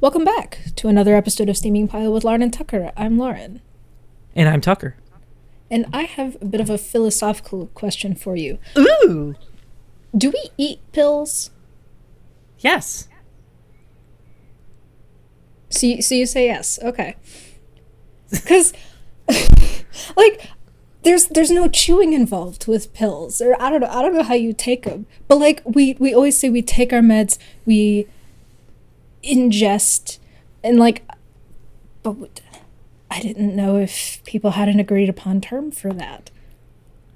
Welcome back to another episode of Steaming Pile with Lauren and Tucker. I'm Lauren. And I'm Tucker. And I have a bit of a philosophical question for you. Ooh! Do we eat pills? Yes. So you say yes. Okay. Because, there's no chewing involved with pills. Or I don't know how you take them. But, we always say we take our meds, we ingest, and, but I didn't know if people had an agreed upon term for that.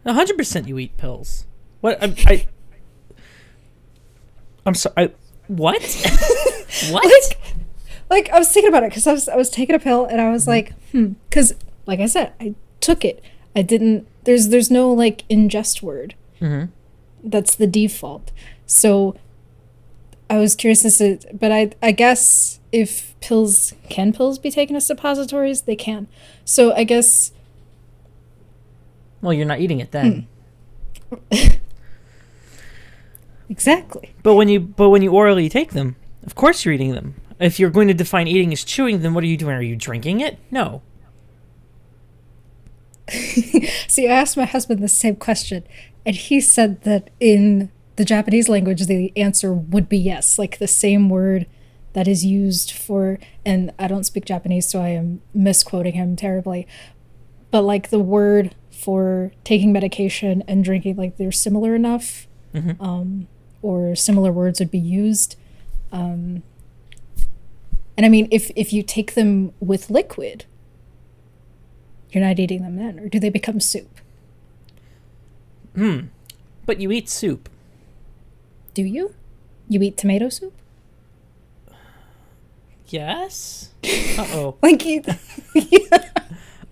100% you eat pills. What? I'm sorry. What? What? I was thinking about it because I was taking a pill and I was like, because like I said, I took it. I didn't. There's no ingest word. Mm-hmm. That's the default. So I was curious as to, but I guess if pills be taken as suppositories, they can. So I guess. Well, you're not eating it then. Exactly. But when you orally take them, of course you're eating them. If you're going to define eating as chewing, then what are you doing? Are you drinking it? No. See, I asked my husband the same question, and he said that in the Japanese language, the answer would be yes, like the same word that is used for, and I don't speak Japanese, so I am misquoting him terribly, but the word for taking medication and drinking, they're similar enough, or similar words would be used. And I mean, if you take them with liquid, you're not eating them then, or do they become soup? But you eat soup. Do you? You eat tomato soup? Yes. Uh-oh. Yeah.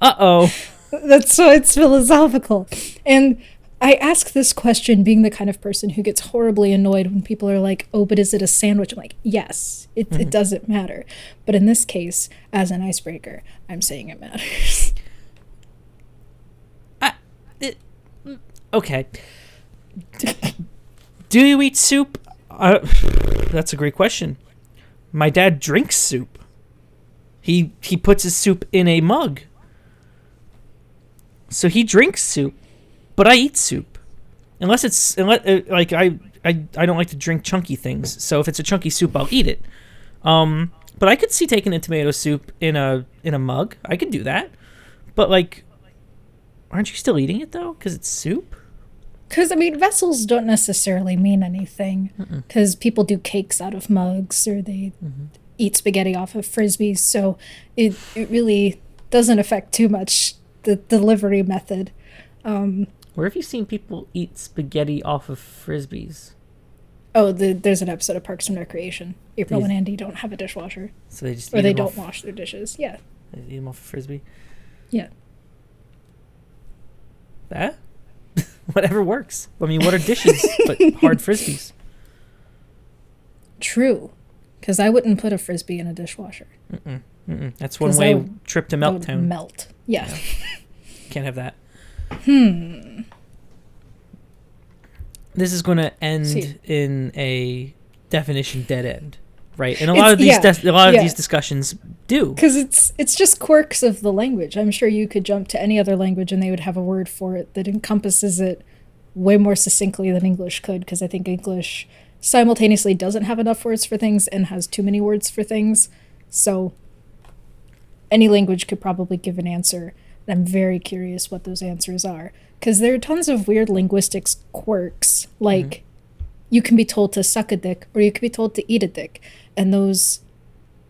Uh-oh. That's why it's philosophical. And I ask this question being the kind of person who gets horribly annoyed when people are like, oh, but is it a sandwich? I'm like, yes, it doesn't matter. But in this case, as an icebreaker, I'm saying it matters. Okay. Do you eat soup? That's a great question. My dad drinks soup. He puts his soup in a mug. So he drinks soup, but I eat soup. I don't like to drink chunky things. So if it's a chunky soup, I'll eat it. But I could see taking a tomato soup in a mug. I could do that. But aren't you still eating it though? Because it's soup. Because, I mean, vessels don't necessarily mean anything. Because people do cakes out of mugs, or they eat spaghetti off of Frisbees. So it really doesn't affect too much the delivery method. Where have you seen people eat spaghetti off of Frisbees? Oh, there's an episode of Parks and Recreation. April and Andy don't have a dishwasher. So they just Or they don't wash their dishes. Yeah. They eat them off a Frisbee? Yeah. That? Whatever works. I mean, what are dishes but hard Frisbees? True. Because I wouldn't put a Frisbee in a dishwasher. That's one way trip to Melt Town. Melt. Yeah. Can't have that. This is going to end in a definition dead end, right? And a lot of these these discussions do, because it's just quirks of the language. I'm sure you could jump to any other language and they would have a word for it that encompasses it way more succinctly than English could. Because I think English simultaneously doesn't have enough words for things and has too many words for things. So any language could probably give an answer. And I'm very curious what those answers are. Because there are tons of weird linguistics quirks. You can be told to suck a dick, or you can be told to eat a dick. And those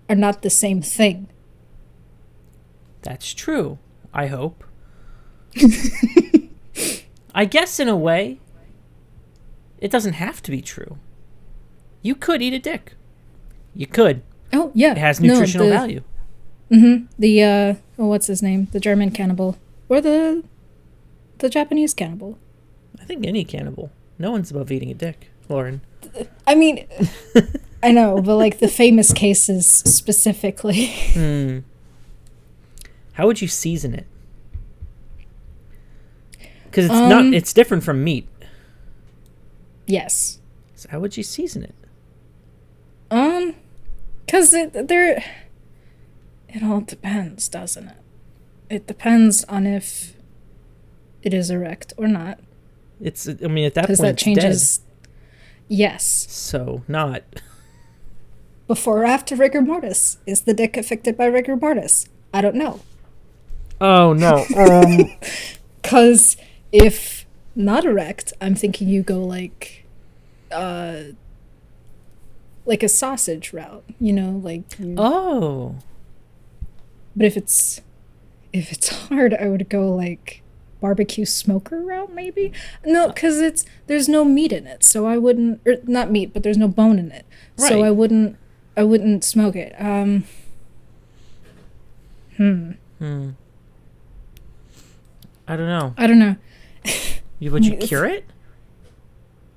are not the same thing. That's true, I hope. I guess in a way, it doesn't have to be true. You could eat a dick. You could. Oh, yeah. It has nutritional value. The, what's his name? The German cannibal. Or the Japanese cannibal. I think any cannibal. No one's above eating a dick, Lauren. I mean, I know, but the famous cases specifically. How would you season it? Because it's different from meat. Yes. So how would you season it? Because it all depends, doesn't it? It depends on if it is erect or not. It's, I mean, at that Because point, that it's changes. dead. Yes. So, not. Before or after rigor mortis? Is the dick affected by rigor mortis? I don't know. Oh, no. Because if not erect, I'm thinking you go like a sausage route, like. Oh. But if it's hard, I would go like barbecue smoker route, maybe. No, because there's no meat in it, so I wouldn't. Or not meat, but there's no bone in it, Right. so I wouldn't smoke it. I don't know. I don't know. Would you cure it?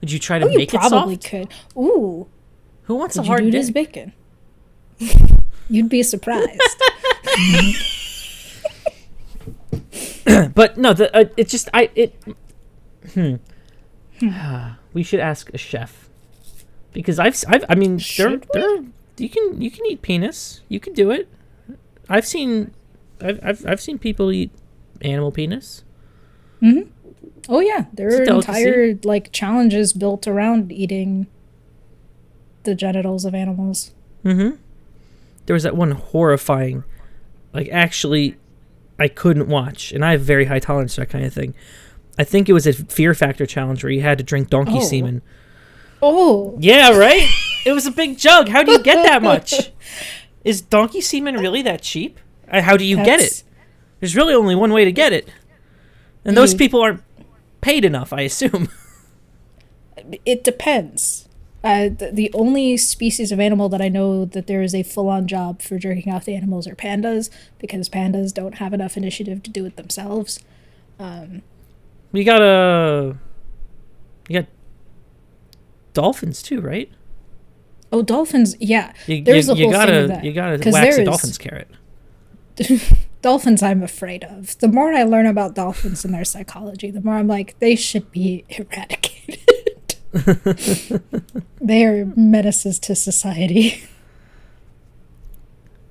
Would you try to Oh, you make it probably soft? could. Ooh, Who wants could a you hard do it dick? as bacon? You'd be surprised. But no, it just we should ask a chef, because I mean, Should they're you can eat penis. You can do it. I've seen people eat animal penis. Mm-hmm. Oh yeah, there It's a are delicacy. entire like challenges built around eating the genitals of animals. Mm-hmm. There was that one horrifying, like, actually, I couldn't watch, and I have very high tolerance to that kind of thing. I think it was a Fear Factor challenge where you had to drink donkey semen. Oh. Yeah, right? It was a big jug. How do you get that much? Is donkey semen really that cheap? How do you get it? There's really only one way to get it. And those people aren't paid enough, I assume. It depends. The only species of animal that I know that there is a full-on job for jerking off the animals are pandas, because pandas don't have enough initiative to do it themselves. You got dolphins too, right? Oh, dolphins! Yeah, You there's a whole gotta thing with that. you gotta 'Cause wax there a is- dolphin's carrot. Dolphins, I'm afraid of. The more I learn about dolphins and their psychology, the more I'm like, they should be eradicated. They are menaces to society.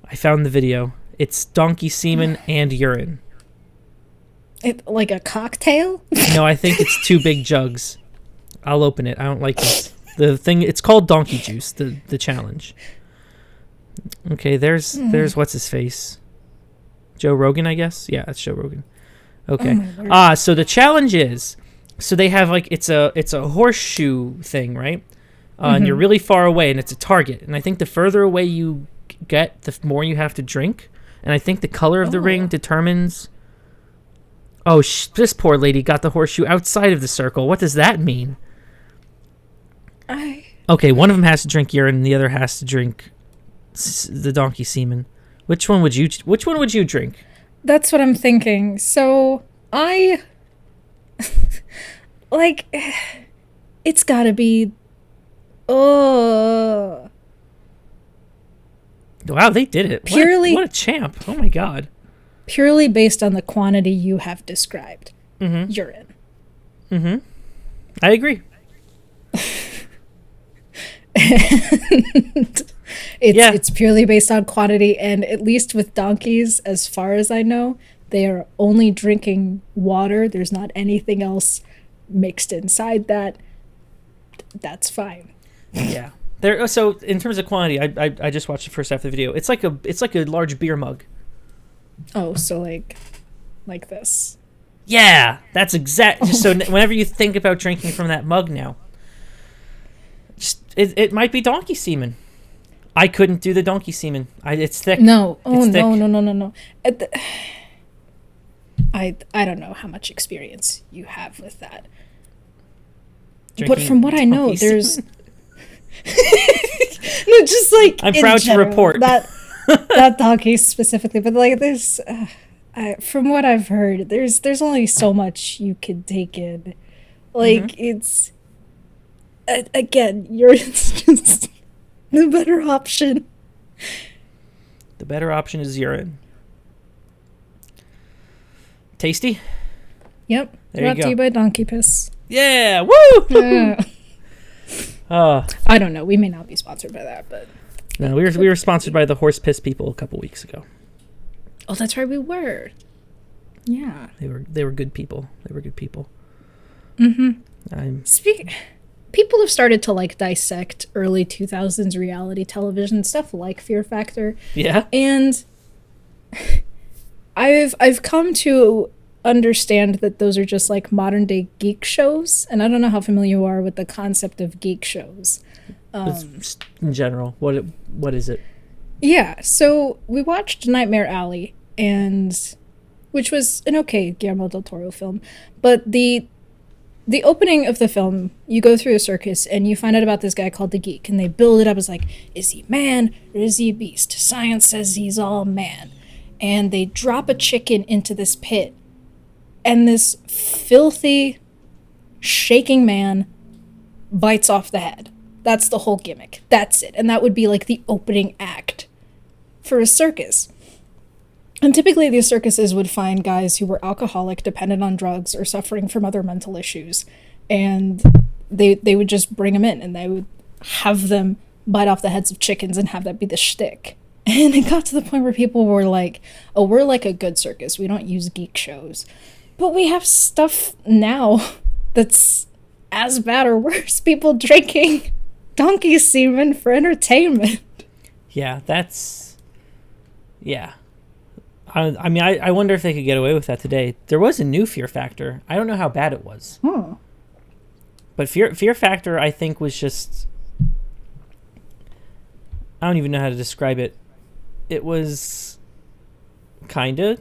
I found the video. It's donkey semen and urine. Like a cocktail? No, I think it's two big jugs. I'll open it. I don't like this. The thing, it's called donkey juice, the challenge. Okay, there's what's his face? Joe Rogan, I guess? Yeah, that's Joe Rogan. Okay. So the challenge is, so they have like, it's a horseshoe thing, right? And you're really far away, and it's a target. And I think the further away you get, the more you have to drink. And I think the color of the ring determines. Oh, this poor lady got the horseshoe outside of the circle. What does that mean? Okay, one of them has to drink urine, and the other has to drink the donkey semen. Which one would you drink? That's what I'm thinking. So I like, it's gotta be. Oh, Wow, they did it. Purely- What a champ. Oh my god. purely based on the quantity you have described. Urine. I agree. It's purely based on quantity, and at least with donkeys, as far as I know, they are only drinking water. There's not anything else mixed inside that. That's fine. Yeah. So in terms of quantity, I just watched the first half of the video. It's like a large beer mug. Oh, so like this. Yeah, that's exact. So whenever you think about drinking from that mug now, just it might be donkey semen. I couldn't do the donkey semen. It's thick. No. Oh, It's thick. no. I don't know how much experience you have with that. But Drinking from what I know, donkey there's semen? no, just like I'm in proud to general, report. that donkey specifically, but like there's from what I've heard, there's only so much you can take in. Like it's again, urine's just the better option. The better option is urine. Tasty? Yep. There you Brought to go. you by donkey piss. Yeah. Woo! Yeah. Uh, I don't know. We may not be sponsored by that, but No, we were sponsored by the horse piss people a couple weeks ago. Oh, that's right, we were. Yeah. They were good people. They were good people. Mm-hmm. People have started to like dissect early 2000s reality television stuff like Fear Factor. Yeah. And I've come to understand that those are just like modern day geek shows, and I don't know how familiar you are with the concept of geek shows. In general, what is it? Yeah, so we watched Nightmare Alley, which was an okay Guillermo del Toro film, but the opening of the film, you go through a circus and you find out about this guy called the Geek, and they build it up as like, is he man or is he a beast? Science says he's all man. And they drop a chicken into this pit, and this filthy, shaking man bites off the head. That's the whole gimmick. That's it. And that would be like the opening act for a circus. And typically these circuses would find guys who were alcoholic, dependent on drugs, or suffering from other mental issues. And they would just bring them in, and they would have them bite off the heads of chickens and have that be the shtick. And it got to the point where people were like, oh, we're like a good circus. We don't use geek shows. But we have stuff now that's as bad or worse. People drinking donkey semen for entertainment. Yeah, yeah. I mean, I wonder if they could get away with that today. There was a new Fear Factor. I don't know how bad it was. But Fear Factor, I think, was just... I don't even know how to describe it. It was kind of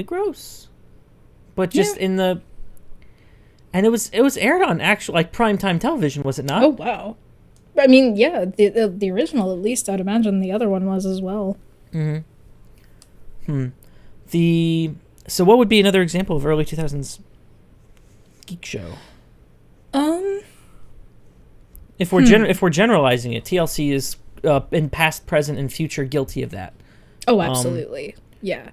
gross. But just in the... And it was aired on actual, like, primetime television, was it not? Oh, wow. I mean, yeah, the original, at least, I'd imagine the other one was as well. So what would be another example of early 2000s geek show? If we're generalizing it, TLC is in past, present, and future guilty of that. Oh, absolutely. Yeah.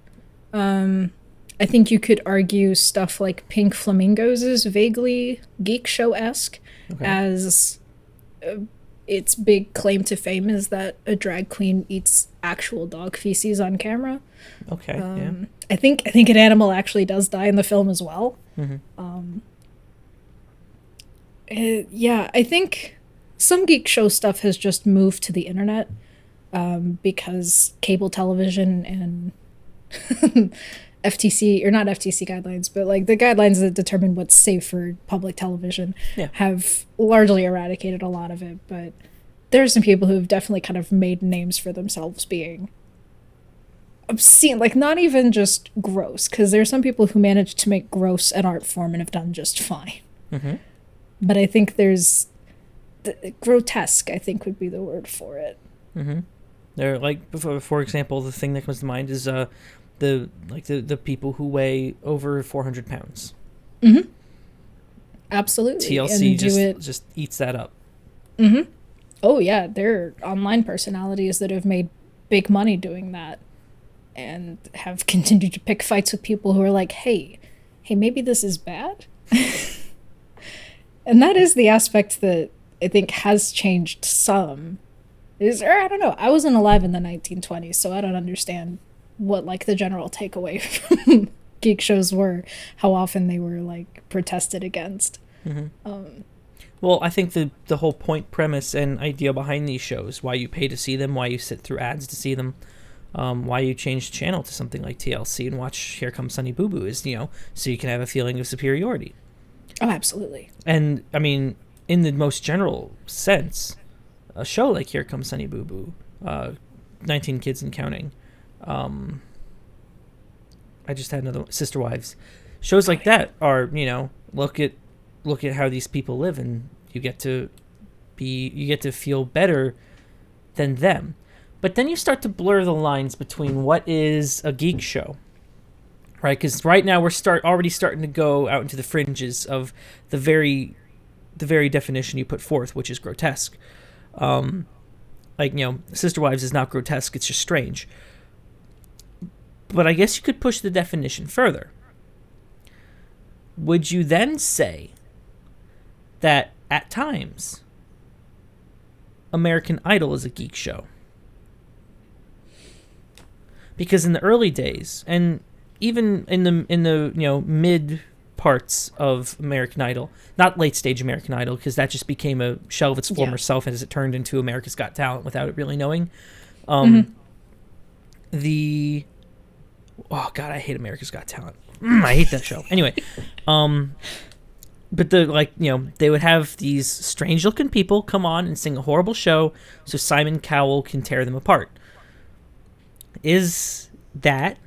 I think you could argue stuff like Pink Flamingos is vaguely geek show-esque, as its big claim to fame is that a drag queen eats actual dog feces on camera. Okay. Yeah. I think an animal actually does die in the film as well. Yeah, I think some geek show stuff has just moved to the internet because cable television and FTC, or not FTC guidelines, but like the guidelines that determine what's safe for public television have largely eradicated a lot of it. But there are some people who have definitely kind of made names for themselves being obscene, like not even just gross, because there are some people who manage to make gross an art form and have done just fine. But I think there's grotesque, I think would be the word for it. They're like, for example, the thing that comes to mind is the people who weigh over 400 pounds. Absolutely. TLC just eats that up. Oh yeah, there are online personalities that have made big money doing that and have continued to pick fights with people who are like, hey, maybe this is bad. And that is the aspect that I think has changed some. I don't know. I wasn't alive in the 1920s, so I don't understand what like the general takeaway from geek shows were, how often they were like protested against. Well, I think the whole point, premise, and idea behind these shows, why you pay to see them, why you sit through ads to see them, why you change channel to something like TLC and watch Here Comes Sunny Boo Boo is, so you can have a feeling of superiority. Oh, absolutely. And, I mean, in the most general sense, a show like Here Comes Sunny Boo Boo, 19 Kids and Counting, I just had another Sister Wives. Shows like that are, look at how these people live, and you get to feel better than them. But then you start to blur the lines between what is a geek show, right? Because right now we're already starting to go out into the fringes of the very definition you put forth, which is grotesque. Sister Wives is not grotesque; it's just strange. But I guess you could push the definition further. Would you then say that at times American Idol is a geek show? Because in the early days, and even in the mid parts of American Idol, not late stage American Idol, because that just became a shell of its former self as it turned into America's Got Talent without it really knowing. The oh god, I hate America's Got Talent. I hate that show. Anyway, but they would have these strange looking people come on and sing a horrible show so Simon Cowell can tear them apart. Is that,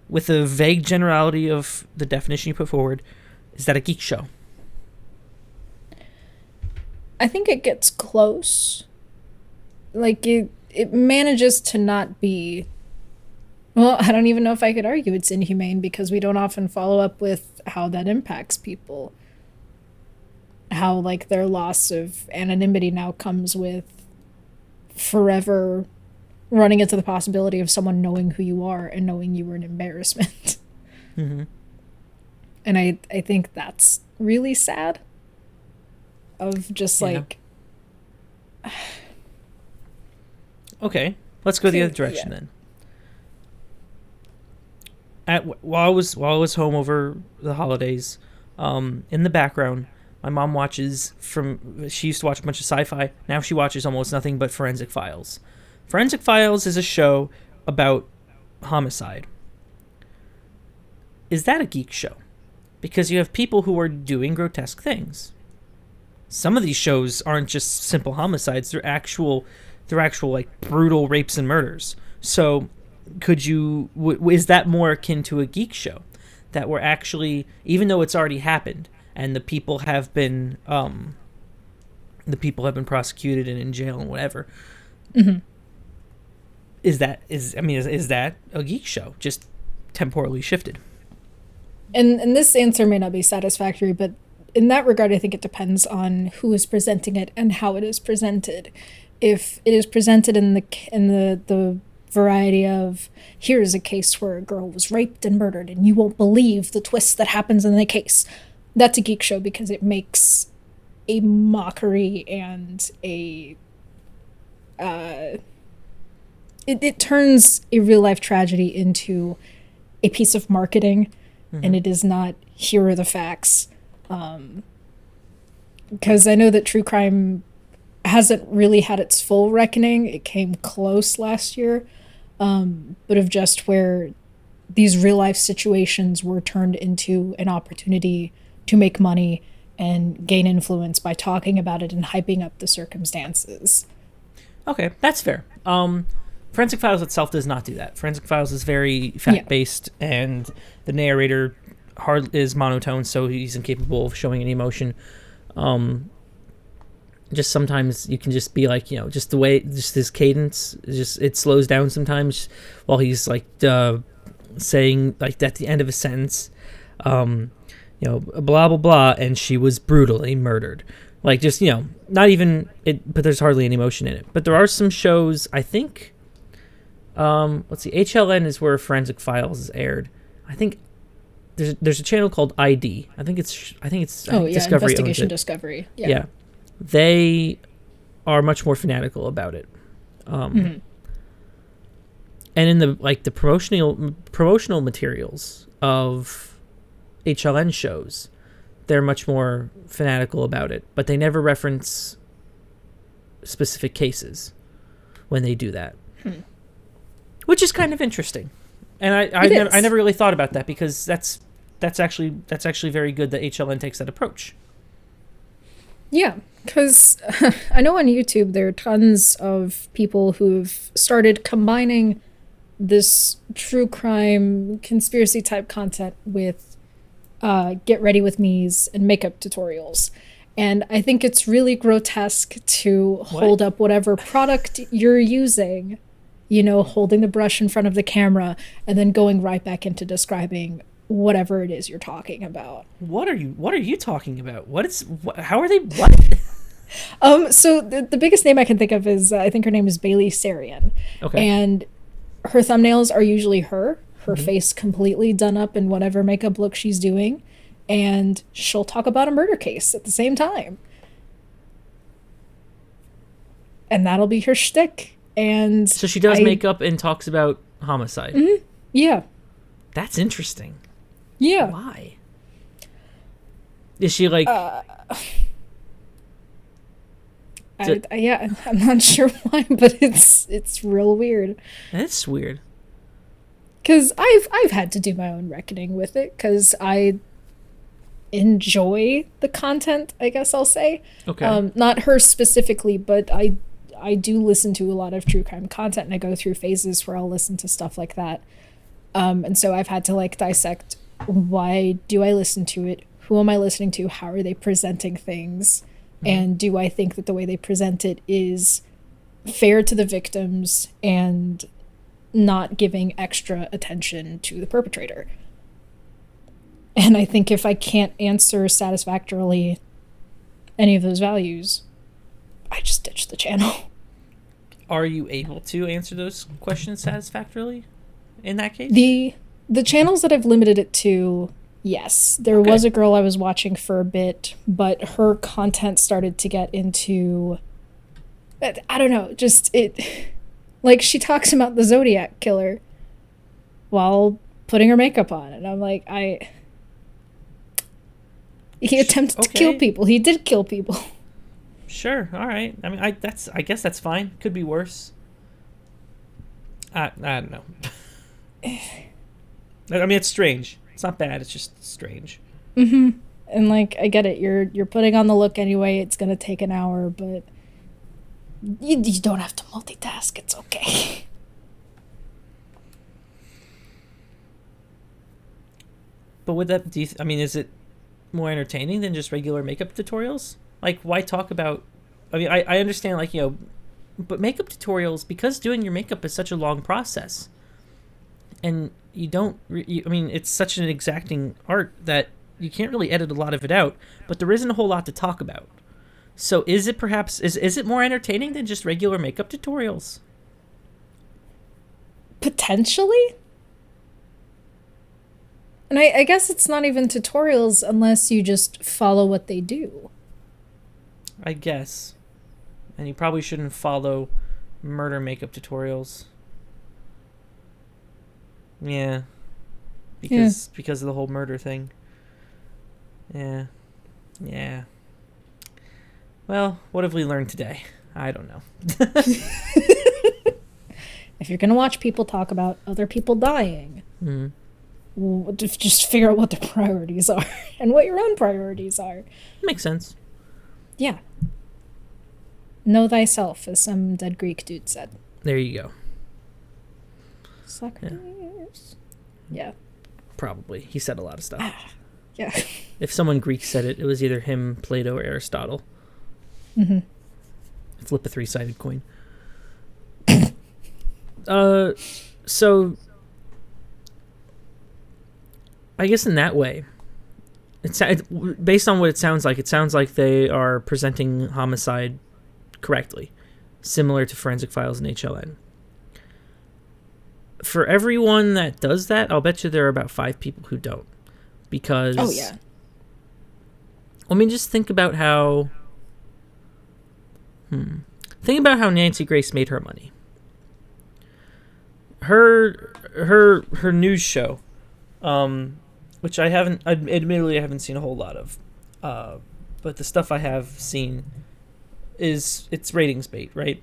with a vague generality of the definition you put forward, is that a geek show? I think it gets close. Like, it manages to not be... Well, I don't even know if I could argue it's inhumane, because we don't often follow up with how that impacts people. How, like, their loss of anonymity now comes with forever running into the possibility of someone knowing who you are and knowing you were an embarrassment. Mm-hmm. And I think that's really sad. Of just like... Okay, let's go the other direction then. While I was home over the holidays, in the background, my mom watches she used to watch a bunch of sci-fi. Now she watches almost nothing but Forensic Files. Forensic Files is a show about homicide. Is that a geek show? Because you have people who are doing grotesque things. Some of these shows aren't just simple homicides; they're actual like brutal rapes and murders. So, is that more akin to a geek show? That we're actually, even though it's already happened and the people have been prosecuted and in jail and whatever. Mm-hmm. Is that a geek show, just temporally shifted? And this answer may not be satisfactory, but in that regard, I think it depends on who is presenting it and how it is presented. If it is presented in the variety of, here's a case where a girl was raped and murdered, and you won't believe the twist that happens in the case, that's a geek show, because it makes a mockery and it turns a real life tragedy into a piece of marketing. Mm-hmm. And it is not, here are the facts. Because I know that true crime hasn't really had its full reckoning. It came close last year, but of just where these real life situations were turned into an opportunity to make money and gain influence by talking about it and hyping up the circumstances. Okay, that's fair. Forensic Files itself does not do that. Forensic Files is very fact-based, and the narrator is monotone, so he's incapable of showing any emotion. Just sometimes you can just be like, just the way, just his cadence, it slows down sometimes while he's like saying, like, at the end of a sentence, blah blah blah, and she was brutally murdered. Like, just, not even it, but there's hardly any emotion in it. But there are some shows, I think. Let's see, HLN is where Forensic Files is aired. I think there's a channel called ID. I think it's Discovery Investigation Discovery. Yeah. They are much more fanatical about it. Mm-hmm. And in the promotional materials of HLN shows, they're much more fanatical about it, but they never reference specific cases when they do that. Which is kind of interesting. And I never really thought about that, because that's actually very good that HLN takes that approach. Yeah, because I know on YouTube there are tons of people who've started combining this true crime conspiracy type content with get ready with me's and makeup tutorials. And I think it's really grotesque to hold up whatever product you're using, holding the brush in front of the camera and then going right back into describing whatever it is you're talking about. What are you talking about? How are they what? So the biggest name I can think of is, I think her name is Bailey Sarian. Okay. And her thumbnails are usually her face completely done up in whatever makeup look she's doing, and she'll talk about a murder case at the same time. and that'll be her shtick. And So she does makeup and talks about homicide. Mm-hmm. Yeah. That's interesting. Yeah. Why? Is she like... I'm not sure why, but it's real weird. That's weird. Because I've had to do my own reckoning with it, because I enjoy the content, I guess I'll say. Okay. Not her specifically, but I do listen to a lot of true crime content, and I go through phases where I'll listen to stuff like that. And so I've had to like dissect, why do I listen to it? Who am I listening to? How are they presenting things? And do I think that the way they present it is fair to the victims and not giving extra attention to the perpetrator? And I think if I can't answer satisfactorily any of those values, I just ditch the channel. Are you able to answer those questions satisfactorily in that case? The channels that I've limited it to, yes. There was a girl I was watching for a bit, but her content started to get into, I don't know, just it, like she talks about the Zodiac killer while putting her makeup on, and I'm like, he attempted to kill people. He did kill people. Sure, all right. I mean, I guess that's fine. Could be worse. I don't know. I mean, it's strange. It's not bad. It's just strange. Mm-hmm. And like, I get it. You're putting on the look anyway. It's gonna take an hour, but you don't have to multitask. It's okay. But would that? I mean, is it more entertaining than just regular makeup tutorials? Like, why talk about? I mean, I understand, like, you know, but makeup tutorials, because doing your makeup is such a long process, and you don't. I mean, it's such an exacting art that you can't really edit a lot of it out. But there isn't a whole lot to talk about. So, is it perhaps is it more entertaining than just regular makeup tutorials? Potentially. And I guess it's not even tutorials unless you just follow what they do. I guess. And you probably shouldn't follow murder makeup tutorials. Yeah. Because of the whole murder thing. Yeah. Yeah. Well, what have we learned today? I don't know. If you're going to watch people talk about other people dying, just figure out what their priorities are and what your own priorities are. Makes sense. Yeah. Know thyself, as some dead Greek dude said. There you go. Socrates. Yeah. Probably. He said a lot of stuff. Yeah. If someone Greek said it, it was either him, Plato, or Aristotle. Mm-hmm. Flip a 3-sided coin. So I guess in that way, based on what it sounds like they are presenting homicide correctly, similar to Forensic Files and HLN. For everyone that does that, I'll bet you there are about 5 people who don't. Because... Oh, yeah. I mean, just think about how... Think about how Nancy Grace made her money. Her news show, which I haven't seen a whole lot of, but the stuff I have seen it's ratings bait, right?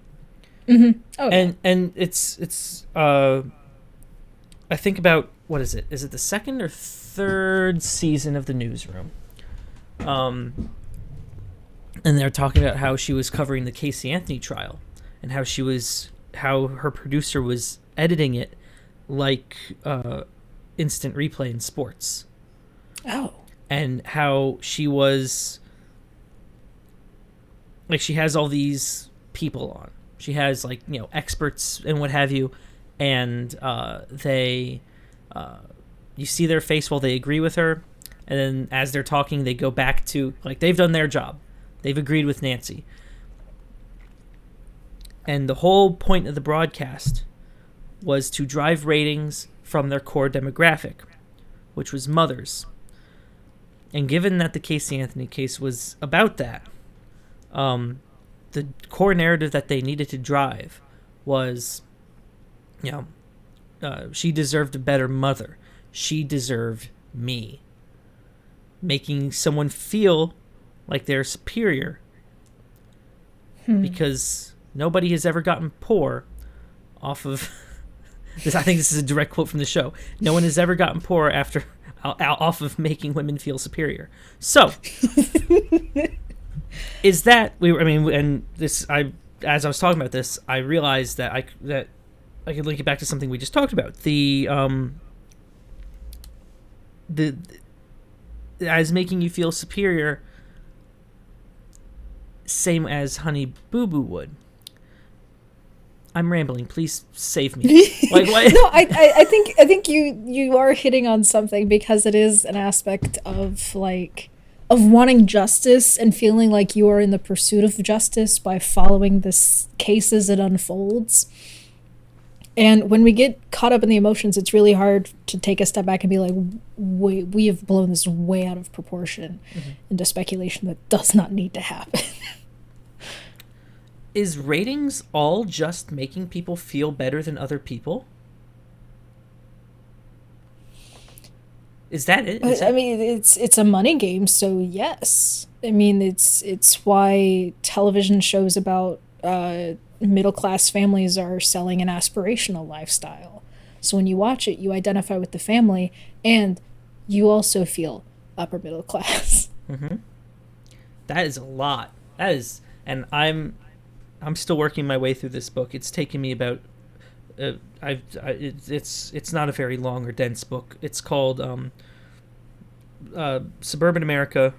Mm-hmm. Oh, yeah. And it's I think about, what is it? Is it the 2nd or 3rd season of The Newsroom? And they're talking about how she was covering the Casey Anthony trial, and how her producer was editing it like instant replay in sports. Oh. And how she was, like, she has all these people on. She has, like, you know, experts and what have you, and you see their face while they agree with her, and then as they're talking, they go back to, like, they've done their job. They've agreed with Nancy. And the whole point of the broadcast was to drive ratings from their core demographic, which was mothers. And given that the Casey Anthony case was about that, the core narrative that they needed to drive was, you know, she deserved a better mother. She deserved me. Making someone feel like they're superior. Because nobody has ever gotten poor off of this. I think this is a direct quote from the show. No one has ever gotten poor off of making women feel superior. So, is that as I was talking about this, I realized that I could link it back to something we just talked about. As making you feel superior, same as Honey Boo Boo would. I'm rambling. Please save me. Like, what? No, I think you are hitting on something, because it is an aspect of wanting justice and feeling like you are in the pursuit of justice by following this case as it unfolds. And when we get caught up in the emotions, it's really hard to take a step back and be like, wait, we have blown this way out of proportion into speculation that does not need to happen. Is ratings all just making people feel better than other people? Is that it? I mean, it's a money game, so yes. I mean, it's why television shows about middle-class families are selling an aspirational lifestyle. So when you watch it, you identify with the family, and you also feel upper middle class. That is a lot. That is, and I'm still working my way through this book. It's taken me about it's not a very long or dense book. It's called Suburban America,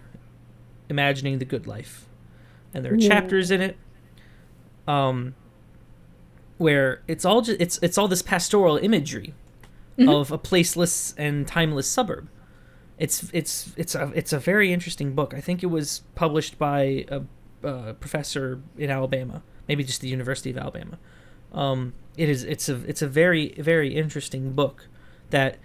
Imagining the Good Life, and there are chapters in it where it's all it's all this pastoral imagery of a placeless and timeless suburb. It's a very interesting book. I think it was published by a professor in Alabama, maybe just the University of Alabama. It's a very, very interesting book that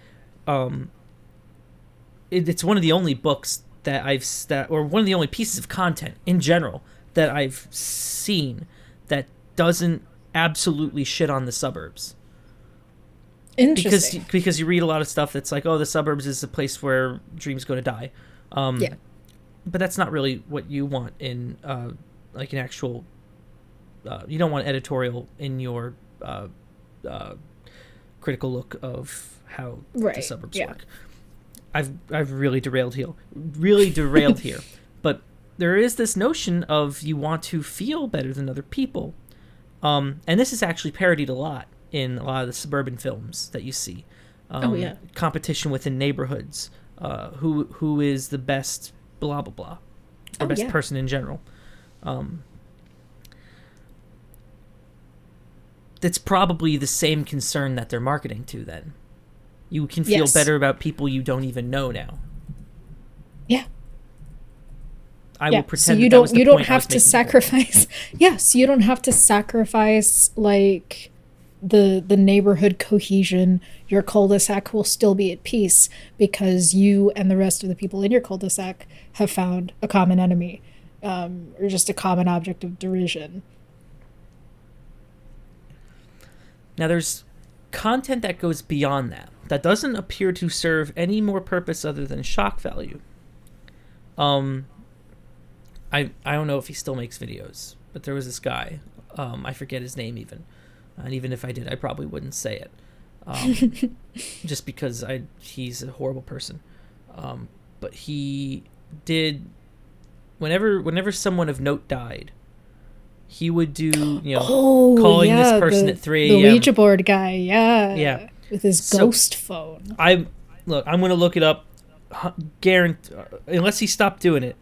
it's one of the only books or one of the only pieces of content in general that I've seen that doesn't absolutely shit on the suburbs. Interesting. Because you read a lot of stuff that's like, oh, the suburbs is a place where dreams go to die. Yeah. But that's not really what you want in like an actual. You don't want editorial in your critical look of how the suburbs work. I've really derailed here, but there is this notion of you want to feel better than other people, and this is actually parodied a lot in a lot of the suburban films that you see. Competition within neighborhoods, who is the best blah blah blah, or best person in general. That's probably the same concern that they're marketing to. Then you can feel better about people you don't even know now. Yeah. I will pretend so you don't have to sacrifice. Yes, you don't have to sacrifice like the neighborhood cohesion. Your cul-de-sac will still be at peace because you and the rest of the people in your cul-de-sac have found a common enemy, or just a common object of derision. Now, there's content that goes beyond that doesn't appear to serve any more purpose other than shock value. I don't know if he still makes videos, but there was this guy. I forget his name even. And even if I did, I probably wouldn't say it. Just because he's a horrible person. But he did, whenever someone of note died, he would do, calling this person at 3 a.m. The Ouija board guy, yeah. With his ghost phone. I'm going to look it up. Unless he stopped doing it.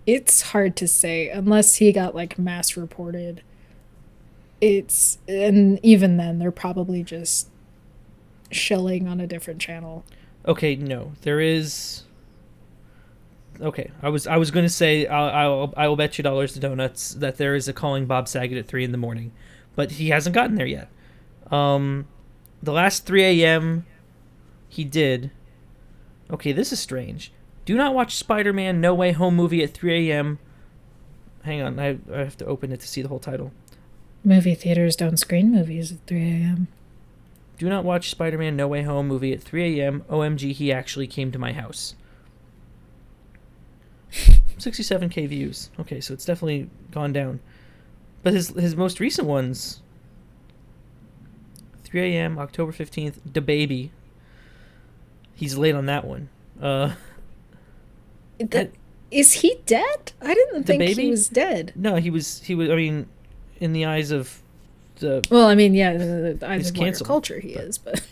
It's hard to say unless he got like mass reported. And even then they're probably just shilling on a different channel. Okay, no, there is. Okay, I was going to say I will bet you dollars to donuts that there is a calling Bob Saget at 3 a.m, but he hasn't gotten there yet. The last 3 a.m. he did. Okay, this is strange. Do not watch Spider-Man No Way Home movie at 3 a.m. hang on. I have to open it to see the whole title. Movie theaters don't screen movies at 3 a.m. Do not watch Spider-Man No Way Home movie at 3 a.m. OMG, he actually came to my house. 67K views. Okay, so it's definitely gone down. But his most recent ones, 3 a.m. October 15th, Da Baby. He's late on that one. Is he dead? I didn't think Baby? he was dead. No, he was. I mean, in the eyes of the. Well, I mean, yeah, the eyes of wider canceled, culture he is, but.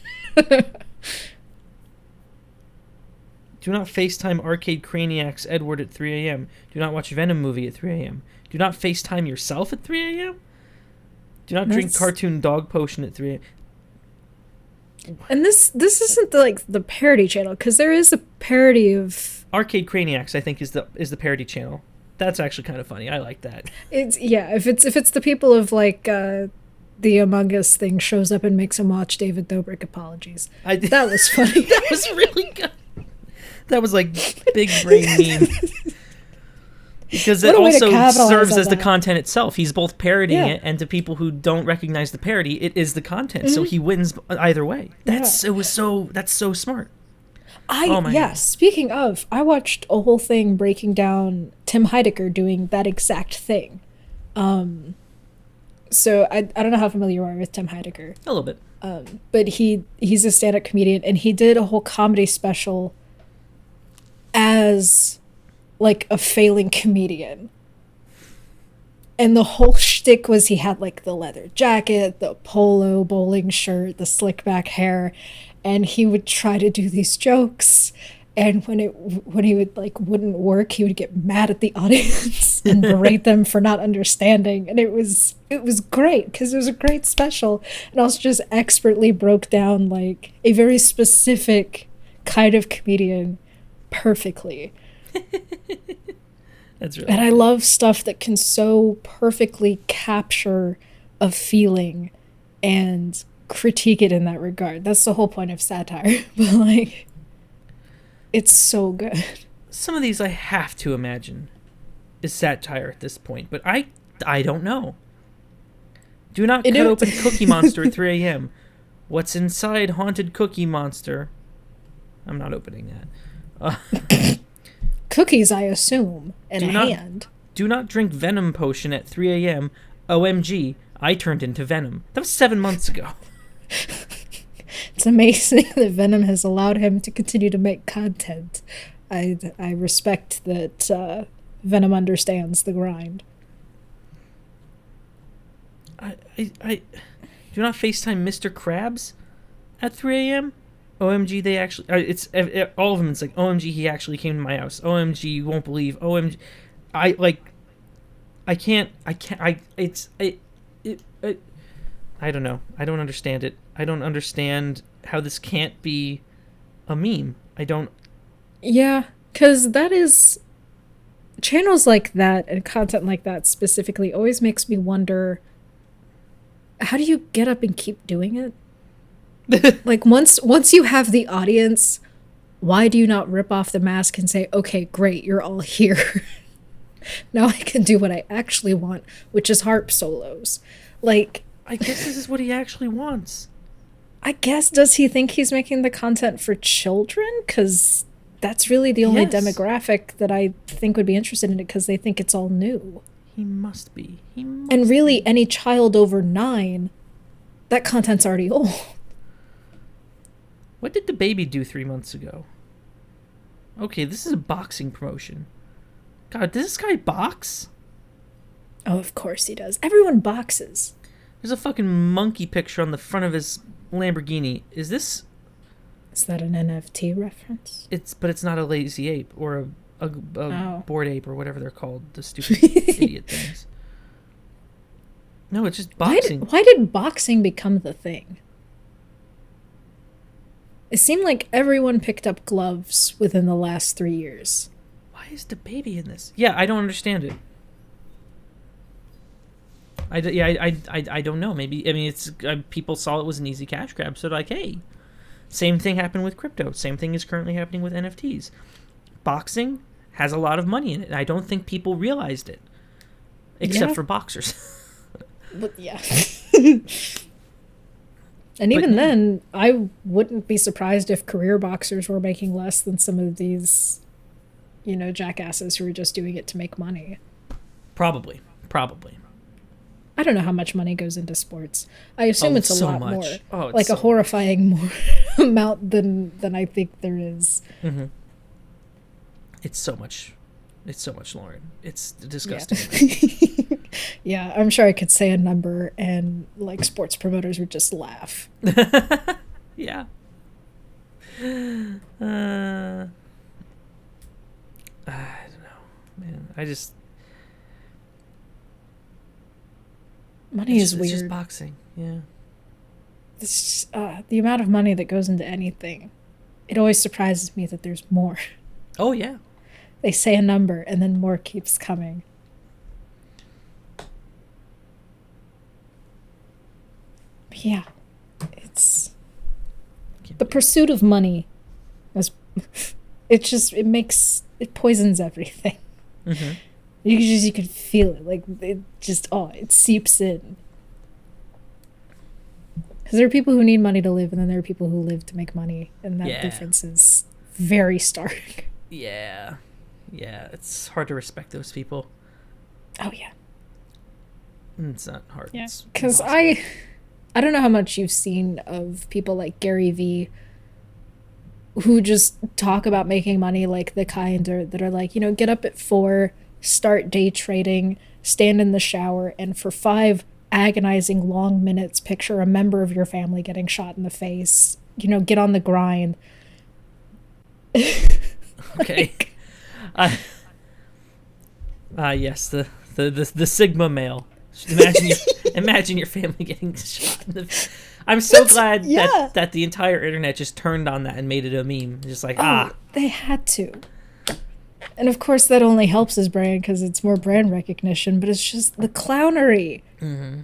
Do not FaceTime Arcade Craniacs Edward at 3 a.m. Do not watch Venom movie at 3 a.m. Do not FaceTime yourself at 3 a.m. Do not drink cartoon dog potion at 3 a.m. And this isn't the parody channel, because there is a parody of Arcade Craniacs. I think is the parody channel. That's actually kind of funny. I like that. It's if it's the people of the Among Us thing shows up and makes him watch David Dobrik apologies. That was funny. That was really good. That was like big brain meme. Because it also serves as the content itself. He's both parodying it, and to people who don't recognize the parody, it is the content. Mm-hmm. So he wins either way. That's so smart. Speaking of, I watched a whole thing breaking down Tim Heidecker doing that exact thing. So I don't know how familiar you are with Tim Heidecker. A little bit. But he's a stand-up comedian, and he did a whole comedy special as like a failing comedian. And the whole shtick was he had like the leather jacket, the polo bowling shirt, the slick back hair, and he would try to do these jokes, and when he wouldn't work, he would get mad at the audience and berate them for not understanding. And it was great because it was a great special, and also just expertly broke down like a very specific kind of comedian perfectly. That's really and I love stuff that can so perfectly capture a feeling and critique it in that regard. That's the whole point of satire. But like, it's so good. Some of these I have to imagine is satire at this point, but I don't know. Do not cut open Cookie Monster at 3 a.m. What's inside Haunted Cookie Monster? I'm not opening that. Cookies, I assume, and hand. Do not drink Venom potion at 3 a.m. OMG, I turned into Venom. That was 7 months ago. It's amazing that Venom has allowed him to continue to make content. I respect that Venom understands the grind. I do not FaceTime Mr. Krabs at 3 a.m. OMG, they actually all of them. It's like, OMG, he actually came to my house. OMG, you won't believe. OMG, I don't know. I don't understand it. I don't understand how this can't be a meme. I don't. Yeah, because that is channels like that and content like that specifically always makes me wonder, how do you get up and keep doing it? Like once you have the audience, why do you not rip off the mask and say, okay, great, you're all here. Now I can do what I actually want, which is harp solos. Like, I guess this is what he actually wants. I guess, does he think he's making the content for children? Because that's really the only demographic that I think would be interested in it, because they think it's all new. He must be. And really, any child over 9, that content's already old. What did the baby do 3 months ago? Okay, this is a boxing promotion. God, does this guy box? Oh, of course he does. Everyone boxes. There's a fucking monkey picture on the front of his Lamborghini. Is that an NFT reference? But it's not a lazy ape or a bored ape or whatever they're called. The stupid idiot things. No, it's just boxing. Why did boxing become the thing? It seemed like everyone picked up gloves within the last 3 years. Why is the baby in this? Yeah, I don't understand it. I don't know. Maybe, I mean, it's people saw it was an easy cash grab, so they're like, hey, same thing happened with crypto. Same thing is currently happening with NFTs. Boxing has a lot of money in it, and I don't think people realized it. except Yeah. for boxers. But yeah. And even then, I wouldn't be surprised if career boxers were making less than some of these, jackasses who are just doing it to make money. Probably. I don't know how much money goes into sports. I assume it's a so lot much. more. Oh, it's like so a horrifying more amount than I think there is. Mm-hmm. It's so much. It's so much, Lauren. It's disgusting. Yeah, I'm sure I could say a number and like sports promoters would just laugh. Yeah. I don't know, man. Money is weird. It's just boxing. Yeah. It's the amount of money that goes into anything. It always surprises me that there's more. Oh yeah. They say a number and then more keeps coming. Yeah, it's the pursuit of money. It poisons everything. Mm-hmm. You can feel it, like it seeps in. Because there are people who need money to live, and then there are people who live to make money, and that difference is very stark. Yeah, it's hard to respect those people. Oh yeah, it's not hard. Yeah, because I don't know how much you've seen of people like Gary Vee who just talk about making money like the kind that are like, get up at 4, start day trading, stand in the shower, and for 5 agonizing long minutes picture a member of your family getting shot in the face. Get on the grind. Okay. Yes, the Sigma male. Imagine your family getting shot in the. I'm so glad that the entire internet just turned on that and made it a meme. Just like they had to. And of course that only helps his brand because it's more brand recognition. But it's just the clownery. Mm-hmm.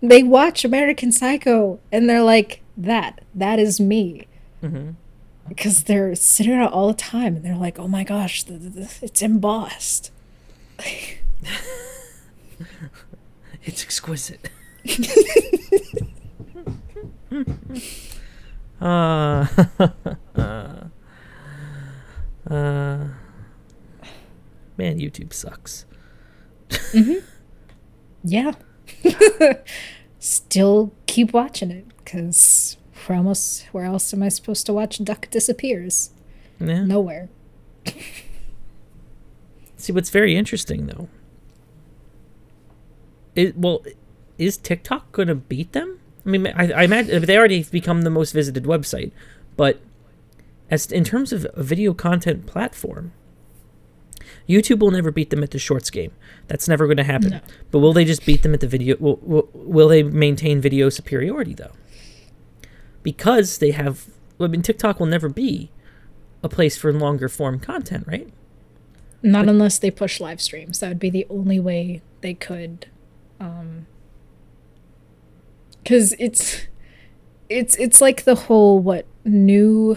They watch American Psycho and they're like, that is me. Mm-hmm. Because they're sitting around all the time and they're like, oh my gosh, it's embossed. It's exquisite. Man, YouTube sucks. Mm-hmm. Yeah. Still keep watching it because where else am I supposed to watch Duck Disappears? Yeah. Nowhere. See, what's very interesting though. Is TikTok going to beat them? I mean, I imagine they already become the most visited website, but in terms of a video content platform, YouTube will never beat them at the shorts game. That's never going to happen. No. But will they just beat them at the video? Will they maintain video superiority though? Because they have. TikTok will never be a place for longer form content, right? Not unless they push live streams. That would be the only way they could. Because it's like the whole new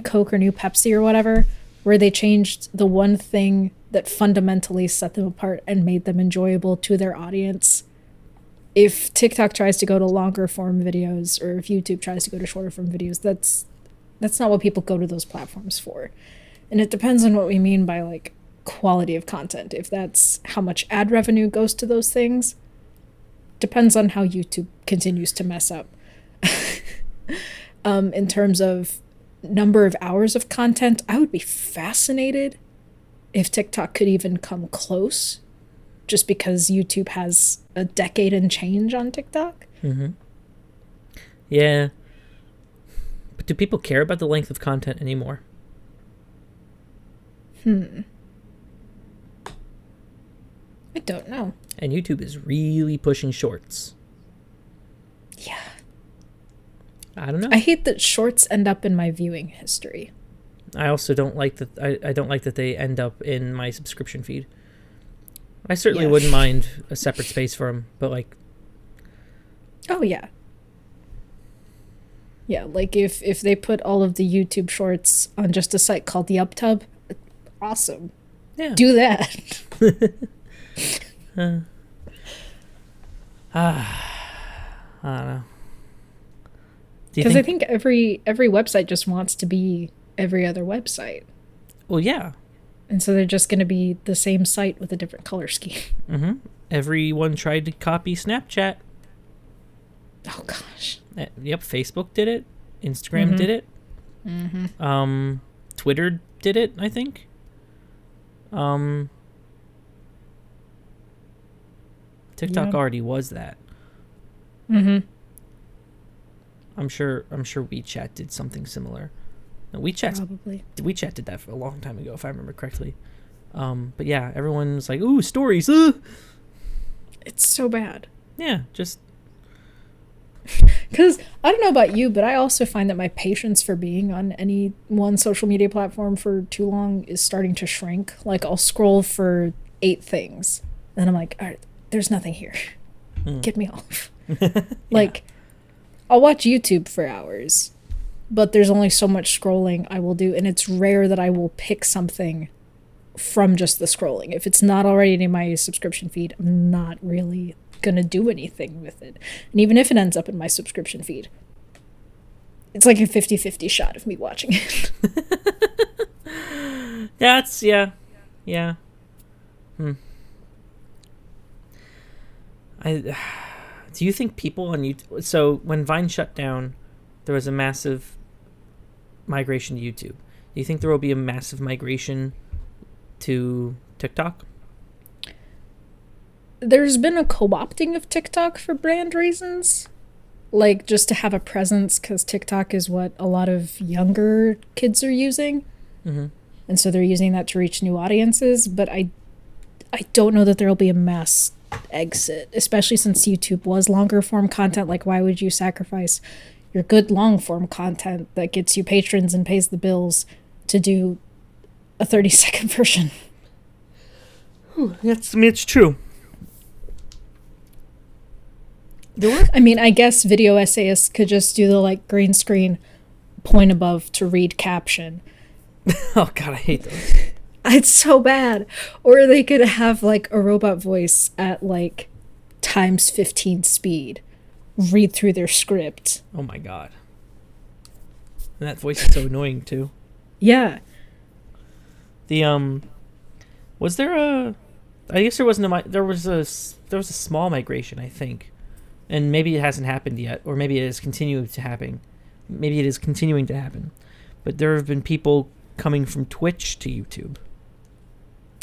Coke or new Pepsi or whatever, where they changed the one thing that fundamentally set them apart and made them enjoyable to their audience. If TikTok tries to go to longer form videos, or if YouTube tries to go to shorter form videos, that's not what people go to those platforms for. And it depends on what we mean by like quality of content. If that's how much ad revenue goes to those things, depends on how YouTube continues to mess up. In terms of number of hours of content, I would be fascinated if TikTok could even come close, just because YouTube has a decade and change on TikTok. Mm-hmm. Yeah. But do people care about the length of content anymore? I don't know. And YouTube is really pushing shorts. Yeah. I don't know. I hate that shorts end up in my viewing history. I also don't like that. I don't like that they end up in my subscription feed. I certainly wouldn't mind a separate space for them, but like. Oh yeah. Yeah, like if they put all of the YouTube shorts on just a site called the UpTub, awesome. Yeah. Do that. I don't know. Because I think every website just wants to be every other website. Well, yeah. And so they're just going to be the same site with a different color scheme. Mm-hmm. Everyone tried to copy Snapchat. Oh, gosh. Yep, Facebook did it. Instagram did it. Mm-hmm. Twitter did it, I think. TikTok already was that. Mm-hmm. I'm sure WeChat did something similar. No, WeChat did that for a long time ago, if I remember correctly. But yeah, everyone's like, "Ooh, stories!" It's so bad. Yeah, just because I don't know about you, but I also find that my patience for being on any one social media platform for too long is starting to shrink. Like, I'll scroll for 8 things, and I'm like, all right, there's nothing here. Get me off. Like, I'll watch YouTube for hours, but there's only so much scrolling I will do, and it's rare that I will pick something from just the scrolling. If it's not already in my subscription feed, I'm not really gonna do anything with it. And even if it ends up in my subscription feed, it's like a 50-50 shot of me watching it. Yeah. Do you think people on YouTube... So, when Vine shut down, there was a massive migration to YouTube. Do you think there will be a massive migration to TikTok? There's been a co-opting of TikTok for brand reasons. Like, just to have a presence, because TikTok is what a lot of younger kids are using. Mm-hmm. And so they're using that to reach new audiences. But I don't know that there will be a mass exit, especially since YouTube was longer form content. Like, why would you sacrifice your good long form content that gets you patrons and pays the bills to do a 30-second version? It's true. I guess video essayists could just do the like green screen point above to read caption. Oh god, I hate those. It's so bad. Or they could have like a robot voice at like times 15 speed read through their script. Oh my god. And that voice is so annoying too. Yeah. Was there a... I guess there wasn't a... There was a small migration, I think. And maybe it hasn't happened yet, or maybe it is continuing to happen. Maybe it is continuing to happen. But there have been people coming from Twitch to YouTube.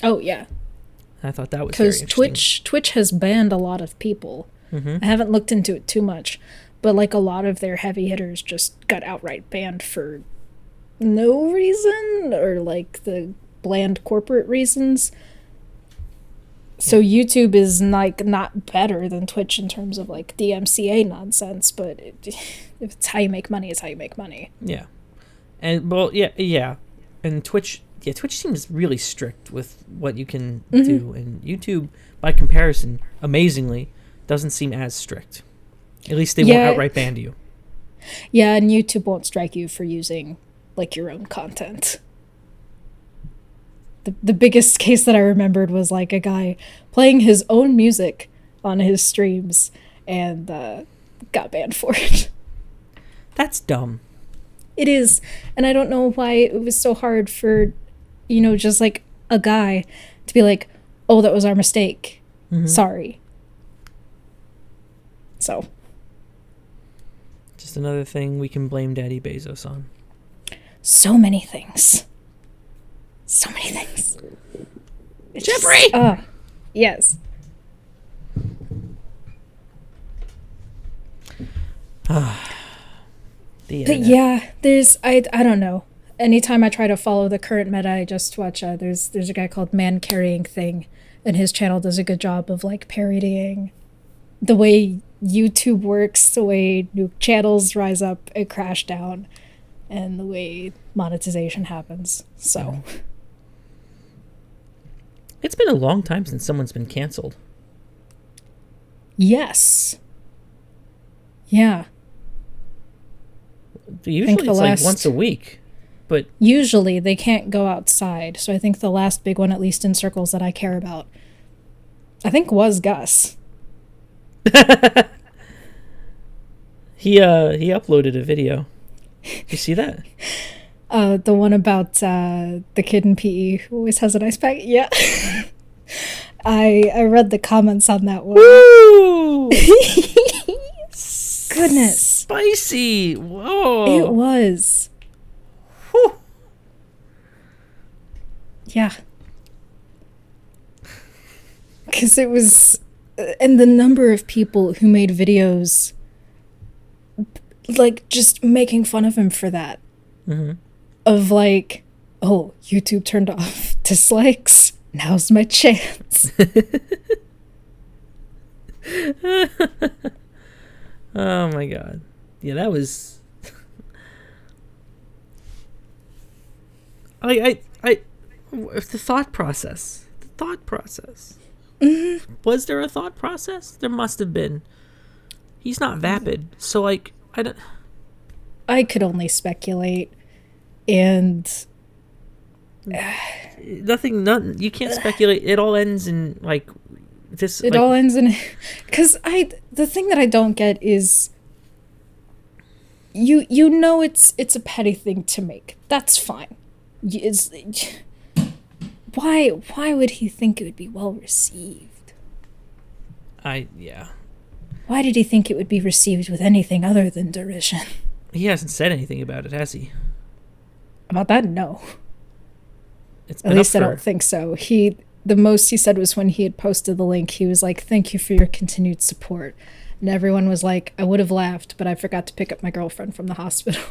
Oh, yeah. I thought that was very interesting. Because Twitch has banned a lot of people. Mm-hmm. I haven't looked into it too much, but like a lot of their heavy hitters just got outright banned for no reason, or like the bland corporate reasons. So YouTube is like not better than Twitch in terms of like DMCA nonsense, but if it's how you make money, it's how you make money. Yeah. And well, yeah. And Twitch seems really strict with what you can do, and YouTube, by comparison, amazingly, doesn't seem as strict. At least they won't outright ban you. Yeah, and YouTube won't strike you for using like your own content. The biggest case that I remembered was like a guy playing his own music on his streams and got banned for it. That's dumb. It is, and I don't know why it was so hard for, just like a guy to be like, oh, that was our mistake. Mm-hmm. Sorry. So. Just another thing we can blame Daddy Bezos on. So many things. So many things. Jeffrey! Yes. But yeah, there's I don't know. Anytime I try to follow the current meta, I just watch there's a guy called Man Carrying Thing, and his channel does a good job of like parodying the way YouTube works, the way new channels rise up and crash down, and the way monetization happens. So it's been a long time since someone's been canceled. Yes. Yeah. Usually it's like once a week, but usually they can't go outside. So I think the last big one, at least in circles that I care about, I think was Gus. He uploaded a video. Did you see that? The one about the kid in PE who always has a nice bag. Yeah. I read the comments on that one. Woo! Goodness. Spicy. Whoa. It was. Whew. Yeah. Because it was... And the number of people who made videos like just making fun of him for that. Mm-hmm. Of like, oh, YouTube turned off dislikes. Now's my chance. Oh my god. Yeah, that was the thought process. Mm-hmm. Was there a thought process? There must have been. He's not vapid, so like I could only speculate, and nothing. You can't speculate. It all ends in like this. It all ends in because the thing that I don't get is you know it's a petty thing to make. That's fine. Why would he think it would be well received? Yeah. Why did he think it would be received with anything other than derision? He hasn't said anything about it, has he? About that, no. It's At least I don't think so. The most he said was when he had posted the link, he was like, "Thank you for your continued support." And everyone was like, "I would have laughed, but I forgot to pick up my girlfriend from the hospital."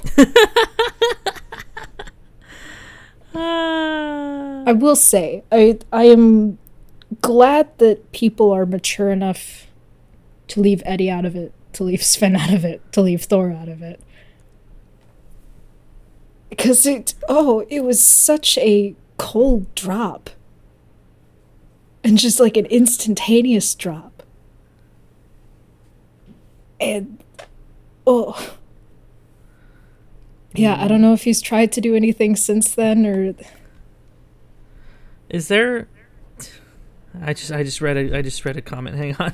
I will say, I am glad that people are mature enough to leave Eddie out of it, to leave Sven out of it, to leave Thor out of it. Because it was such a cold drop. And just like an instantaneous drop. And, yeah, I don't know if he's tried to do anything since then, or... Is there... I just read a comment. Hang on.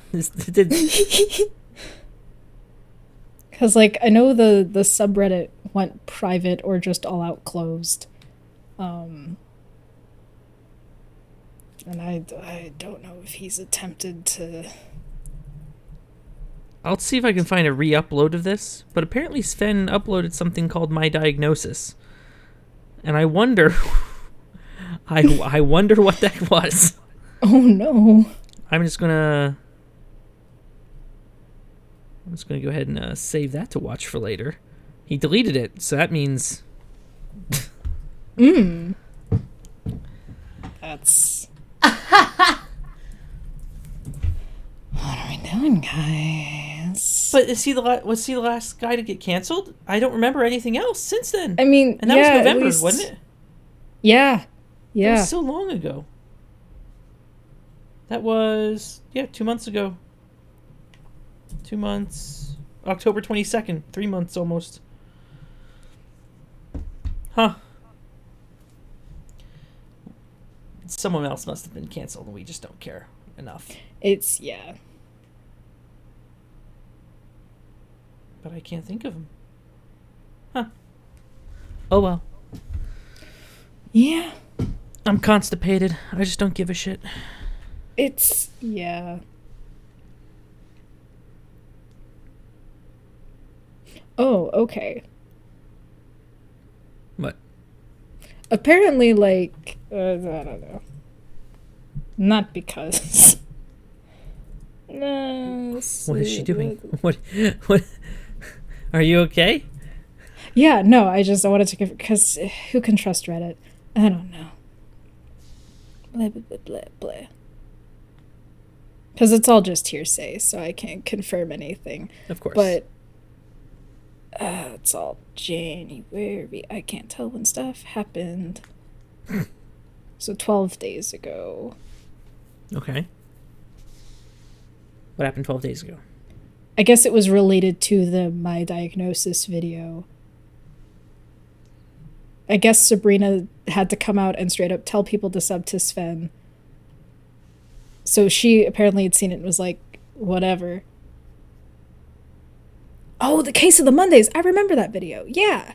Because, like, I know the subreddit went private or just all out closed. And I don't know if he's attempted to... I'll see if I can find a re-upload of this, but apparently Sven uploaded something called My Diagnosis. And I wonder... I wonder what that was. Oh, no. I'm just gonna go ahead and save that to watch for later. He deleted it, so that means... That's... What are we doing, guys? But was he the last guy to get canceled? I don't remember anything else since then. I mean, and that was November, wasn't it? Yeah. That was so long ago. That was 2 months ago. 2 months. October 22nd. 3 months almost. Huh. Someone else must have been canceled and we just don't care enough. Yeah. But I can't think of him. Huh. Oh well. Yeah. I'm constipated. I just don't give a shit. Yeah. Oh, okay. What? Apparently, like, I don't know. Not because. No. What is she doing? What? Are you okay? Yeah, no, I wanted to give, because who can trust Reddit? I don't know. Blah, blah, blah, blah, blah. Because it's all just hearsay, so I can't confirm anything. Of course. But it's all January. I can't tell when stuff happened. So 12 days ago. Okay. What happened 12 days ago? I guess it was related to the My Diagnosis video. I guess Sabrina had to come out and straight up tell people to sub to Sven So she apparently had seen it and was like, whatever. Oh, the Case of the Mondays. I remember that video. Yeah.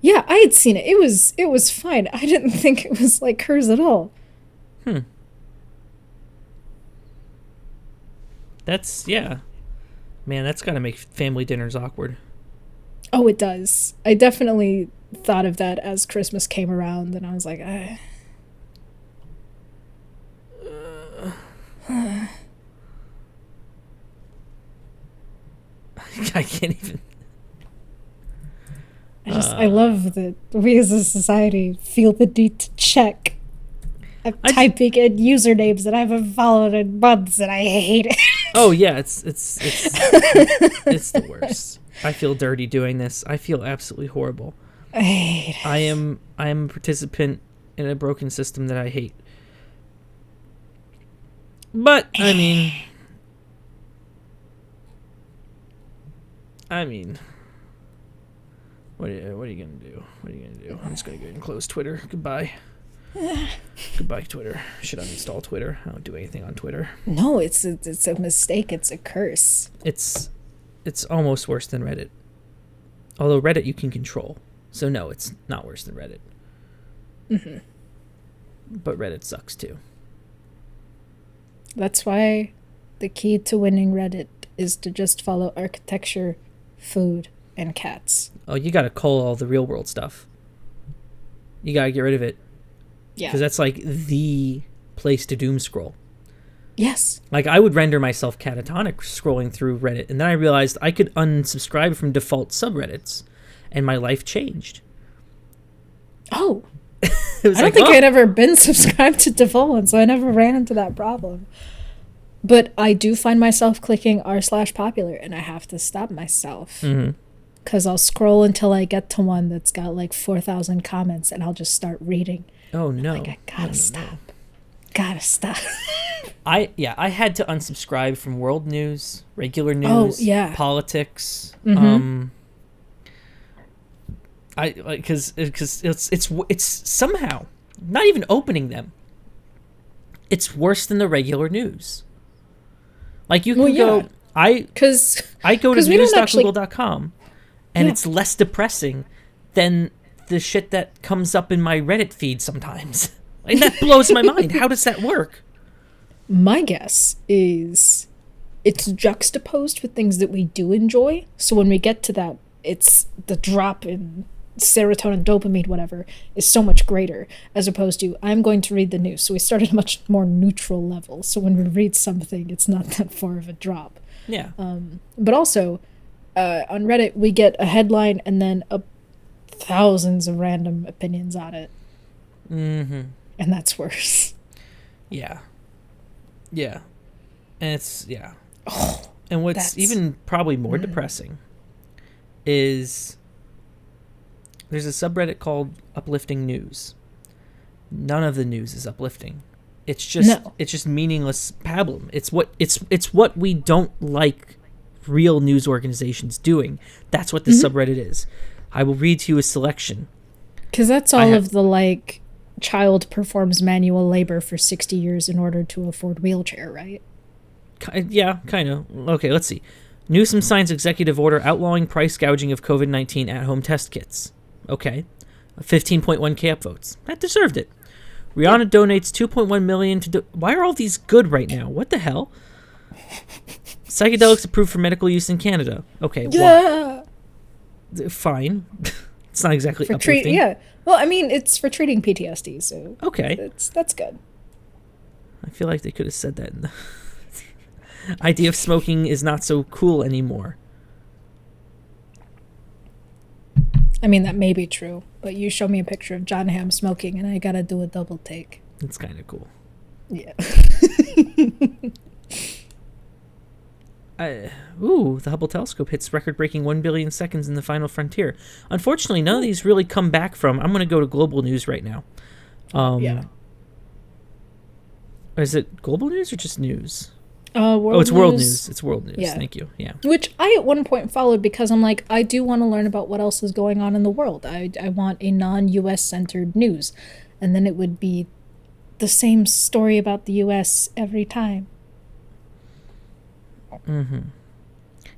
Yeah, I had seen it. It was fine. I didn't think it was like hers at all. That's, yeah. Man, that's got to make family dinners awkward. Oh, it does. I definitely thought of that as Christmas came around, and I was like, I can't even. I love that we as a society feel the need to check. I'm typing in usernames that I haven't followed in months, and I hate it. Oh yeah, it's it's the worst. I feel dirty doing this. I feel absolutely horrible. I hate it. I am a participant in a broken system that I hate. But I mean, what are you gonna do? What are you gonna do? I'm just gonna go ahead and close Twitter. Goodbye. Goodbye, Twitter. Should uninstall Twitter. I don't do anything on Twitter. No, it's a mistake. It's a curse. It's almost worse than Reddit. Although Reddit you can control. So no, it's not worse than Reddit. Mm-hmm. But Reddit sucks too. That's why the key to winning Reddit is to just follow architecture, food, and cats. Oh, you gotta cull all the real world stuff. You gotta get rid of it. Yeah. Because that's like the place to doom scroll. Yes. Like I would render myself catatonic scrolling through Reddit, and then I realized I could unsubscribe from default subreddits, and my life changed. Oh. I don't think I'd ever been subscribed to default one, so I never ran into that problem. But I do find myself clicking r/popular, and I have to stop myself. Because I'll scroll until I get to one that's got like 4,000 comments, and I'll just start reading. Oh no! Like, I gotta stop. Gotta stop. I had to unsubscribe from world news, regular news, politics. I like because it's somehow not even opening them. It's worse than the regular news. Like you can go. I go to news.google.com, and it's less depressing than the shit that comes up in my Reddit feed sometimes. And that blows my mind. How does that work? My guess is it's juxtaposed with things that we do enjoy. So when we get to that, it's the drop in serotonin, dopamine, whatever, is so much greater as opposed to I'm going to read the news. So we start at a much more neutral level. So when we read something, it's not that far of a drop. Yeah. But also, on Reddit, we get a headline and then thousands of random opinions on it. Mm-hmm. And that's worse. Yeah. Yeah. And it's, and what's even probably more depressing is there's a subreddit called Uplifting News. None of the news is uplifting. It's just meaningless pablum. It's what we don't like real news organizations doing. That's what this subreddit is. I will read to you a selection. Because that's all of the, like, child performs manual labor for 60 years in order to afford wheelchair, right? Yeah, kind of. Okay, let's see. Newsom signs executive order outlawing price gouging of COVID-19 at-home test kits. Okay. 15.1k upvotes. That deserved it. Rihanna donates 2.1 million to... Why are all these good right now? What the hell? Psychedelics approved for medical use in Canada. Okay, yeah. Fine. It's not exactly uplifting. Well, I mean, it's for treating PTSD, so okay, that's good. I feel like they could have said that. In the idea of smoking is not so cool anymore. I mean, that may be true, but you show me a picture of John Hamm smoking, and I gotta do a double take. It's kind of cool. Yeah. The Hubble telescope hits record-breaking 1 billion seconds in the final frontier. Unfortunately, none of these really come back from... I'm going to go to global news right now. Is it global news or just news? It's world news. It's world news. Yeah. Thank you. Yeah. Which I at one point followed because I'm like, I do want to learn about what else is going on in the world. I want a non-US centered news. And then it would be the same story about the US every time. Here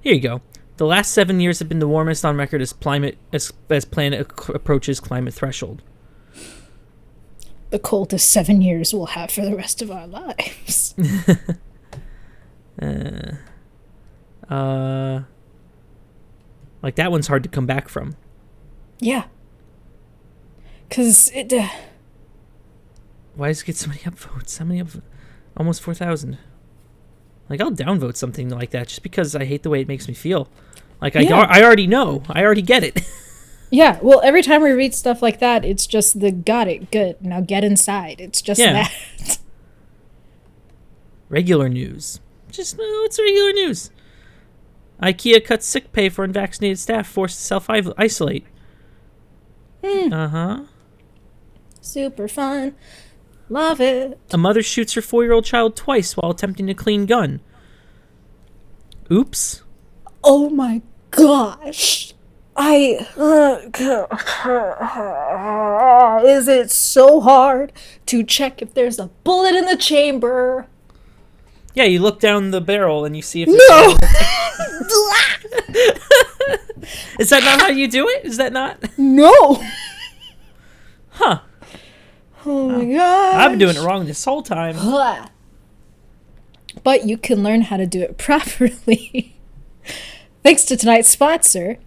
you go. The last 7 years have been the warmest on record as planet approaches climate threshold. The coldest 7 years we'll have for the rest of our lives. Like that one's hard to come back from. Yeah. Because it... Why does it get so many upvotes? How many upvotes? Almost 4,000. Like, I'll downvote something like that just because I hate the way it makes me feel. Like, I already know. I already get it. Yeah, well, every time we read stuff like that, it's just the got it, good, now get inside. It's just that. Regular news. It's regular news. IKEA cuts sick pay for unvaccinated staff forced to self-isolate. Super fun. Love it. A mother shoots her 4-year-old child twice while attempting to clean gun. Oops. Oh my gosh. Is it so hard to check if there's a bullet in the chamber? Yeah, you look down the barrel and you see if No! Is that not how you do it? Is that not? No! Huh. Oh my gosh. I've been doing it wrong this whole time. But you can learn how to do it properly. Thanks to tonight's sponsor.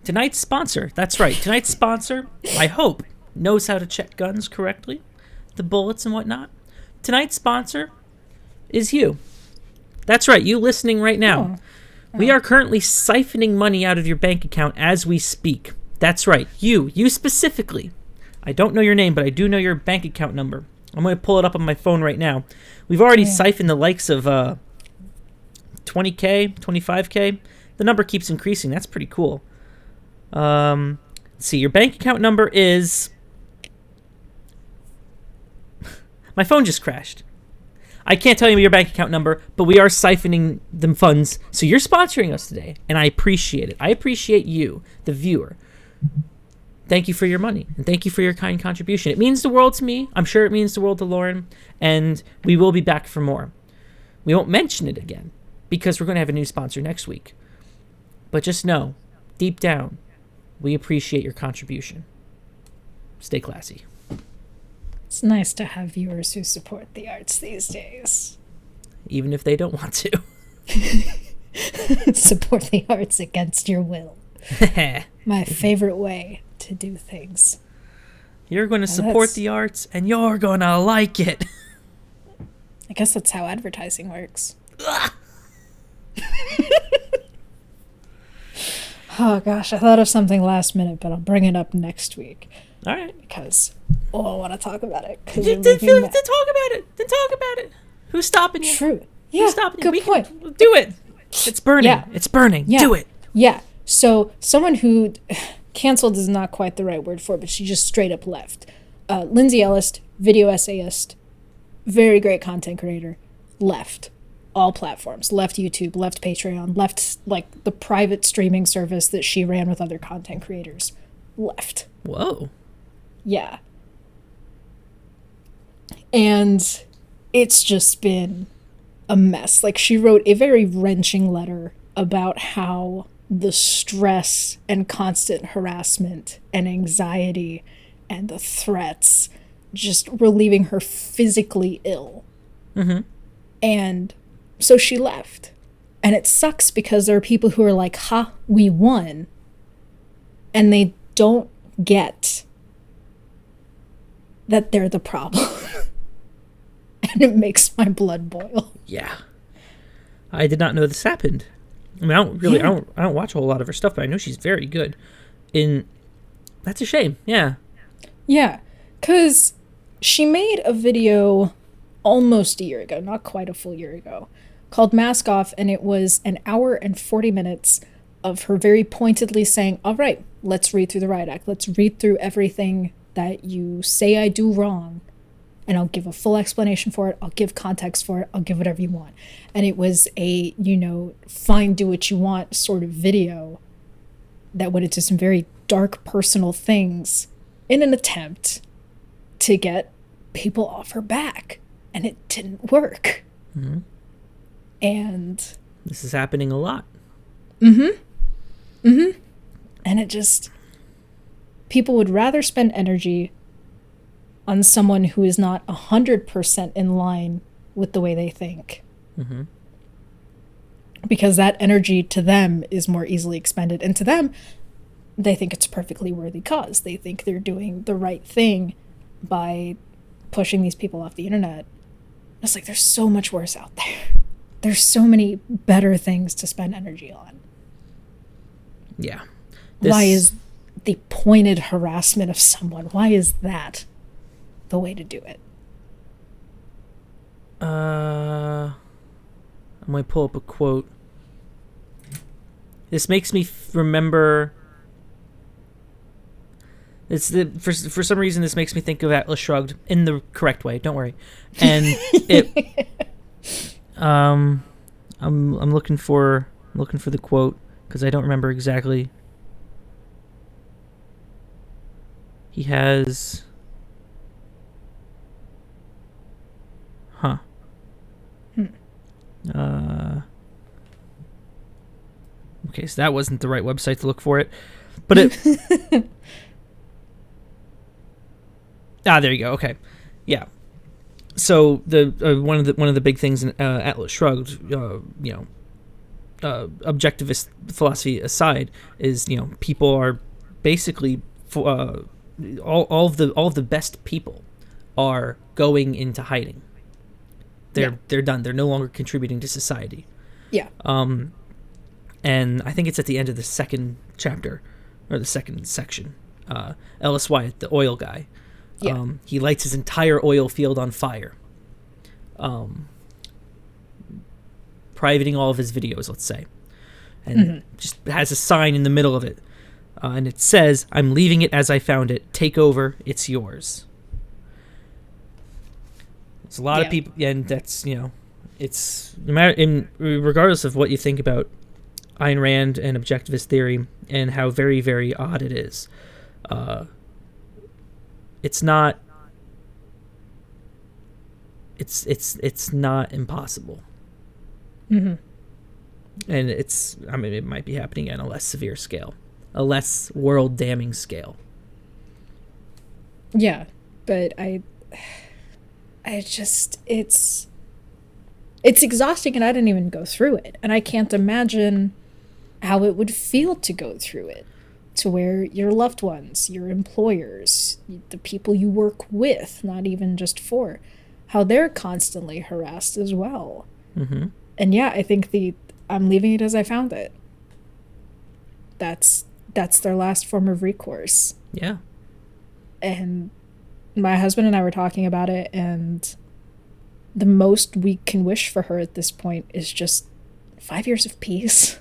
Tonight's sponsor. That's right. Tonight's sponsor, I hope, knows how to check guns correctly, the bullets and whatnot. Tonight's sponsor is you. That's right. You listening right now. We are currently siphoning money out of your bank account as we speak. That's right. You specifically. I don't know your name, but I do know your bank account number. I'm going to pull it up on my phone right now. We've already siphoned the likes of 20K, 25K. The number keeps increasing. That's pretty cool. Let's see. Your bank account number is... My phone just crashed. I can't tell you your bank account number, but we are siphoning them funds. So you're sponsoring us today, and I appreciate it. I appreciate you, the viewer. Thank you for your money, and thank you for your kind contribution. It means the world to me. I'm sure it means the world to Lauren, and we will be back for more. We won't mention it again, because we're going to have a new sponsor next week. But just know, deep down, we appreciate your contribution. Stay classy. It's nice to have viewers who support the arts these days. Even if they don't want to. Support the arts against your will. My favorite way to do things. You're going to support the arts, and you're going to like it. I guess that's how advertising works. Oh gosh, I thought of something last minute, but I'll bring it up next week. All right. Because, I want to talk about it. Then talk about it. Who's stopping you? True. Yeah, Who's stopping you? good point. Do it. It's burning. Yeah. It's burning. Yeah. Do it. Yeah. So, someone who... canceled is not quite the right word for it, but she just straight up left. Lindsay Ellis, video essayist, very great content creator, left all platforms, left YouTube, left Patreon, left like the private streaming service that she ran with other content creators. Left. Whoa. Yeah. And it's just been a mess. Like, she wrote a very wrenching letter about how the stress and constant harassment and anxiety and the threats just were leaving her physically ill. Mm-hmm. And so she left. And it sucks because there are people who are like, ha, we won. And they don't get that they're the problem. And it makes my blood boil. Yeah. I did not know this happened. I mean, I don't watch a whole lot of her stuff, but I know she's very good. That's a shame. Yeah. Yeah, because she made a video almost a year ago, not quite a full year ago, called Mask Off, and it was an hour and 40 minutes of her very pointedly saying, all right, let's read through the riot act. Let's read through everything that you say I do wrong, and I'll give a full explanation for it. I'll give context for it. I'll give whatever you want. And it was a, fine, do what you want sort of video that went into some very dark personal things in an attempt to get people offer back, and it didn't work. Mm-hmm. And this is happening a lot. And it just, people would rather spend energy on someone who is not 100% in line with the way they think. Mm-hmm. Because that energy to them is more easily expended. And to them, they think it's a perfectly worthy cause. They think they're doing the right thing by pushing these people off the internet. It's like, there's so much worse out there. There's so many better things to spend energy on. Yeah. Why is the pointed harassment of someone, why is that the way to do it? I'm going to pull up a quote. This makes me remember... for some reason, this makes me think of Atlas Shrugged in the correct way. Don't worry. And it... I'm looking for the quote because I don't remember exactly. He has... Okay, so that wasn't the right website to look for it, but it. There you go. Okay, yeah. So the one of the big things in Atlas Shrugged, objectivist philosophy aside, is people are basically all of the best people are going into hiding. They're done. They're no longer contributing to society. Yeah. And I think it's at the end of the second chapter or the second section. Ellis Wyatt, the oil guy. Yeah. He lights his entire oil field on fire. Privating all of his videos, let's say. And just has a sign in the middle of it. And it says, "I'm leaving it as I found it. Take over. It's yours." It's a lot of people, and that's, it's no matter, regardless of what you think about Ayn Rand and objectivist theory and how very, very odd it is. It's not. It's not impossible. Mm-hmm. And it might be happening at a less severe scale, a less world damning scale. Yeah, but it's exhausting, and I didn't even go through it, and I can't imagine how it would feel to go through it, to where your loved ones, your employers, the people you work with, not even just for, how they're constantly harassed as well. Mm-hmm. And yeah, I think I'm leaving it as I found it. That's their last form of recourse. Yeah. And my husband and I were talking about it, and the most we can wish for her at this point is just 5 years of peace.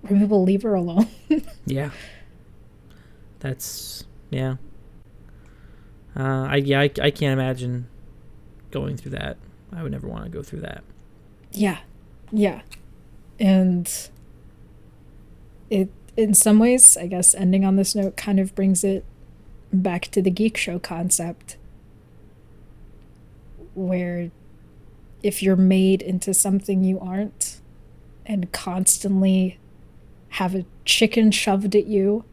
Where people leave her alone. Yeah. That's, yeah. I can't imagine going through that. I would never want to go through that. Yeah. Yeah. And it, in some ways, I guess ending on this note kind of brings it back to the Geek Show concept, where if you're made into something you aren't and constantly have a chicken shoved at you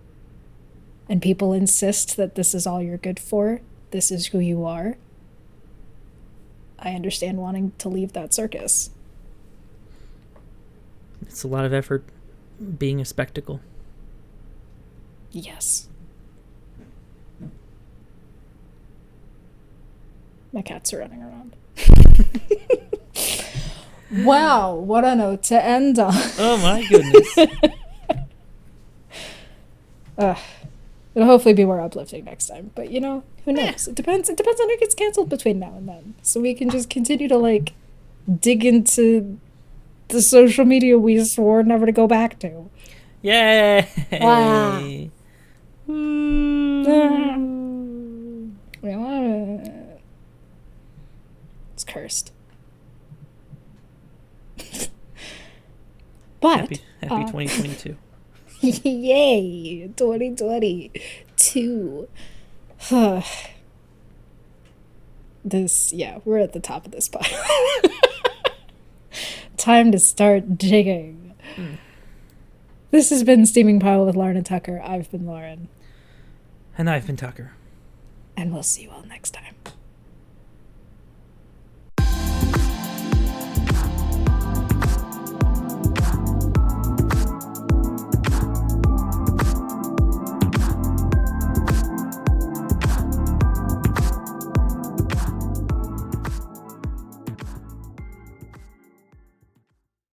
and people insist that this is all you're good for, this is who you are, I understand wanting to leave that circus. It's a lot of effort being a spectacle. Yes. My cats are running around. Wow, what a note to end on. Oh my goodness. It'll hopefully be more uplifting next time. But who knows? It depends on who gets canceled between now and then. So we can just continue to dig into the social media we swore never to go back to. Yay! Wow. It's cursed. But happy 2022. Yay, 2022. we're at the top of this pile. Time to start digging. This has been Steaming Pile with Lauren and Tucker. I've been Lauren. And I've been Tucker. And we'll see you all next time.